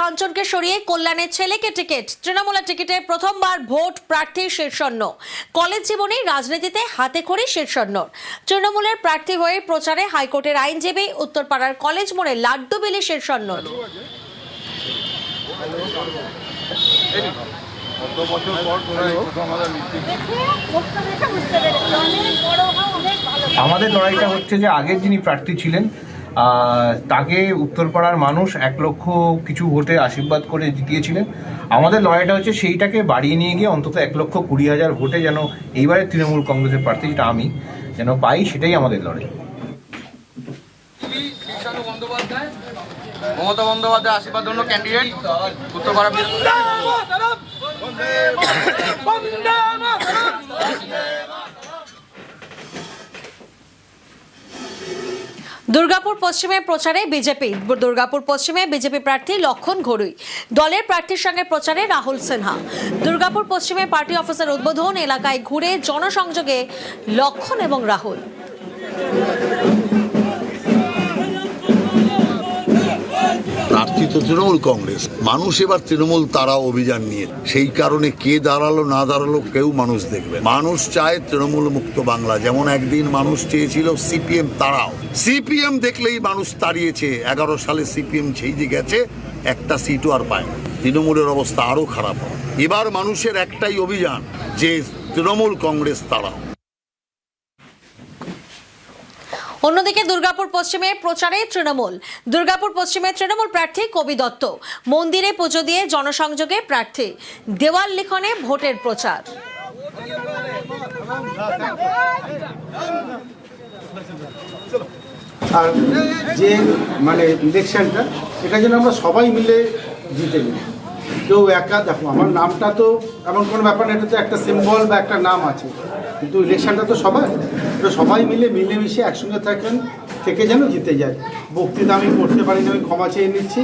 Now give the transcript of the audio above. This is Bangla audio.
কাঞ্চনকে সরিয়ে কল্যাণের ছেলেকে টিকিট। তৃণমূলের টিকিটে প্রথমবার ভোট প্রার্থী শীর্ষণ্য। কলেজ জীবনেই রাজনীতিতে হাতে খড়ি শীর্ষণ্য। তৃণমূলের প্রার্থী হয়ে প্রচারে হাইকোর্টের আইনজীবী, উত্তরপাড়ার কলেজ মোড়ে লাড্ডু বিলি শীর্ষণ্য। আমাদের লড়াইটা হচ্ছে যে আগের যিনি প্রার্থী ছিলেন তাকে উত্তরপাড়ার মানুষ 1 লক্ষ কিছু ভোটে আশীর্বাদ করে জিতিয়েছিলেন। আমাদের লড়াইটা হচ্ছে সেইটাকে বাড়িয়ে নিয়ে গিয়ে অন্তত 1,20,000 ভোটে যেন এইবারে তৃণমূল কংগ্রেসের প্রার্থী যেটা আমি যেন পাই, সেটাই আমাদের লড়াই। মমতা বন্দ্যোপাধ্যায় আশীর্বাদ জন্য ক্যান্ডিডেট উত্তরপাড়া। দুর্গাপুর পশ্চিমে প্রচারে বিজেপি। দুর্গাপুর পশ্চিমে বিজেপি প্রার্থী লক্ষণ ঘড়ুই, দলের প্রার্থীর সঙ্গে প্রচারে রাহুল সিনহা। দুর্গাপুর পশ্চিমে পার্টি অফিসের উদ্বোধন, এলাকায় ঘুরে জনসংযোগে লক্ষণ এবং রাহুল। প্রার্থী তো তৃণমূল কংগ্রেস, মানুষ এবার তৃণমূল তারা অভিযান নিয়ে, সেই কারণে কে দাঁড়ালো না দাঁড়ালো কেউ মানুষ দেখবে। মানুষ চায় তৃণমূল মুক্ত বাংলা, যেমন একদিন মানুষ চেয়েছিল সিপিএম তাড়াও। সিপিএম দেখলেই মানুষ তাড়িয়েছে। 11 সালে সিপিএম সেই যে গেছে, একটা সিটও আর পায় না। তৃণমূলের অবস্থা আরো খারাপ হয়। এবার মানুষের একটাই অভিযান যে তৃণমূল কংগ্রেস তাড়াও। অন্যদিকে দুর্গাপুর পশ্চিমে প্রচারে তৃণমূল। দুর্গাপুর পশ্চিমে তৃণমূল প্রার্থী কবি দত্ত, মন্দিরে পুজো দিয়ে জনসংযোগে প্রার্থী, দেওয়াল লিখনে ভোটের প্রচার। আর যে ইলেকশনটা, এটা যেন আমরা সবাই মিলে জিতে নিই। কেউ একা, দেখো আমার নামটা তো এমন কোনো ব্যাপার না, এটা তো একটা সিম্বল বা একটা নাম আছে, কিন্তু ইলেকশনটা তো সবাই মিলে মিলেমিশে একসঙ্গে থেকে যেন জিতে যায়। বক্তৃতা আমি করতে পারি না, আমি ক্ষমা চেয়ে নিচ্ছি।